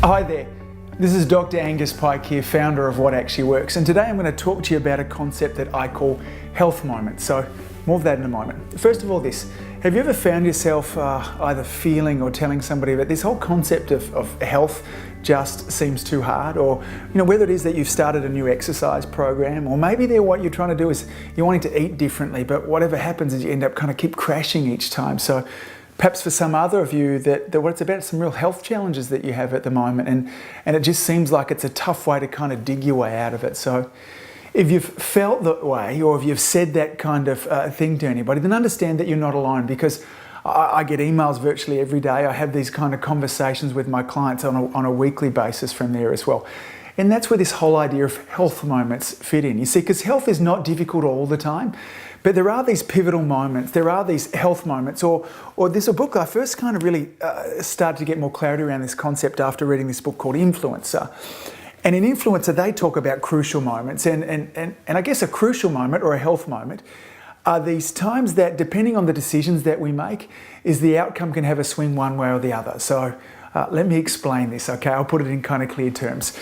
Hi there, this is Dr. Angus Pike here, founder of What Actually Works, and today I'm going to talk to you about a concept that I call health moments. So more of that in a moment. First of all, have you ever found yourself either feeling or telling somebody that this whole concept of health just seems too hard? Or whether it is that you've started a new exercise program, or maybe what you're trying to do is you're wanting to eat differently, but whatever happens is you end up kind of keep crashing each time. So perhaps for some other of you that what it's about is some real health challenges that you have at the moment, and it just seems like it's a tough way to kind of dig your way out of it. So if you've felt that way, or if you've said that kind of thing to anybody, then understand that you're not alone, because I get emails virtually every day. I have these kind of conversations with my clients on a weekly basis from there as well. And that's where this whole idea of health moments fit in. You see, because health is not difficult all the time, but there are these pivotal moments, there are these health moments, or there's a book I first kind of really started to get more clarity around this concept after reading this book called Influencer. And in Influencer, they talk about crucial moments, and I guess a crucial moment or a health moment are these times that, depending on the decisions that we make, is the outcome can have a swing one way or the other. So let me explain this, okay? I'll put it in kind of clear terms.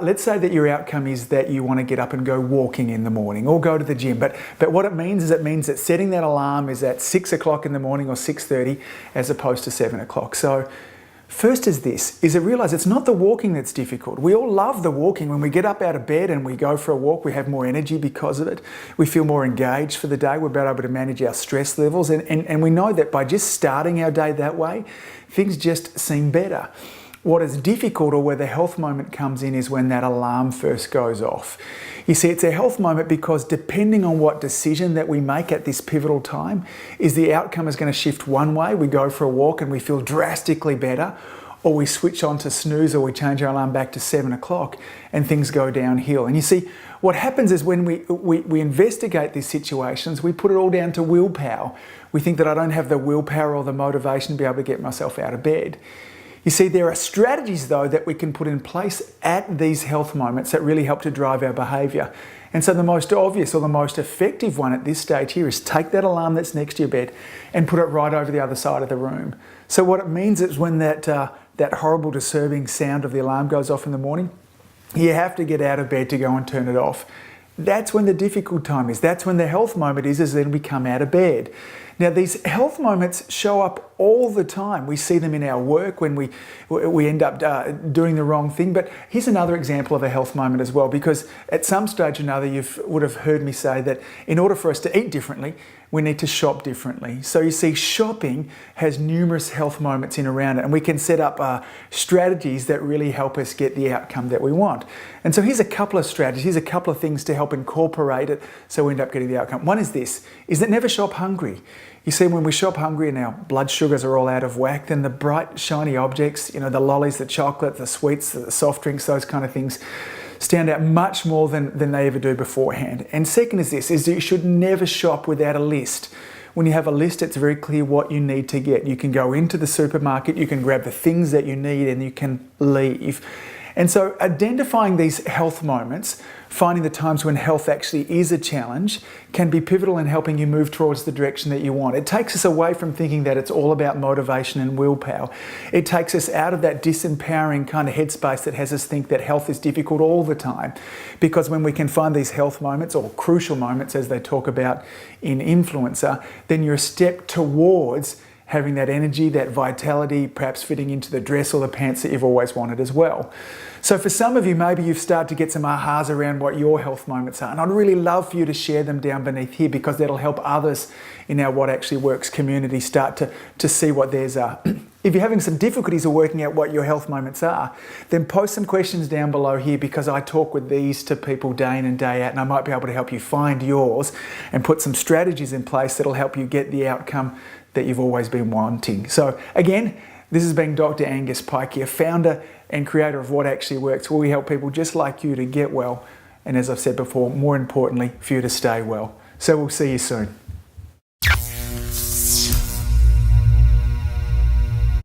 Let's say that your outcome is that you want to get up and go walking in the morning or go to the gym. But what it means that setting that alarm is at 6 o'clock in the morning or 6:30 as opposed to 7 o'clock. So first is realize it's not the walking that's difficult. We all love the walking. When we get up out of bed and we go for a walk, we have more energy because of it. We feel more engaged for the day. We're better able to manage our stress levels. And we know that by just starting our day that way, things just seem better. What is difficult, or where the health moment comes in, is when that alarm first goes off. You see, it's a health moment because depending on what decision that we make at this pivotal time, is the outcome is going to shift one way. We go for a walk and we feel drastically better, or we switch on to snooze, or we change our alarm back to 7 o'clock and things go downhill. And you see, what happens is when we investigate these situations, we put it all down to willpower. We think that I don't have the willpower or the motivation to be able to get myself out of bed. You see, there are strategies, though, that we can put in place at these health moments that really help to drive our behaviour. And so the most obvious or the most effective one at this stage here is take that alarm that's next to your bed and put it right over the other side of the room. So what it means is when that horrible, disturbing sound of the alarm goes off in the morning, you have to get out of bed to go and turn it off. That's when the difficult time is. That's when the health moment is then we come out of bed. Now, these health moments show up all the time. We see them in our work when we end up doing the wrong thing. But here's another example of a health moment as well, because at some stage or another, you would have heard me say that in order for us to eat differently, we need to shop differently. So you see, shopping has numerous health moments in around it, and we can set up strategies that really help us get the outcome that we want. And so here's a couple of strategies, here's a couple of things to help incorporate it so we end up getting the outcome. One is that never shop hungry. You see, when we shop hungry and our blood sugars are all out of whack, then the bright, shiny objects, the lollies, the chocolate, the sweets, the soft drinks, those kind of things, stand out much more than they ever do beforehand. And second is that you should never shop without a list. When you have a list, it's very clear what you need to get. You can go into the supermarket, you can grab the things that you need, and you can leave. And so identifying these health moments, finding the times when health actually is a challenge, can be pivotal in helping you move towards the direction that you want. It takes us away from thinking that it's all about motivation and willpower. It takes us out of that disempowering kind of headspace that has us think that health is difficult all the time. Because when we can find these health moments, or crucial moments as they talk about in Influencer, then you're a step towards having that energy, that vitality, perhaps fitting into the dress or the pants that you've always wanted as well. So for some of you, maybe you've started to get some ahas around what your health moments are. And I'd really love for you to share them down beneath here, because that'll help others in our What Actually Works community start to see what theirs are. If you're having some difficulties of working out what your health moments are, then post some questions down below here, because I talk with these to people day in and day out, and I might be able to help you find yours and put some strategies in place that'll help you get the outcome that you've always been wanting. So again, this has been Dr. Angus Pike here, founder and creator of What Actually Works, where we help people just like you to get well, and as I've said before, more importantly, for you to stay well. So we'll see you soon.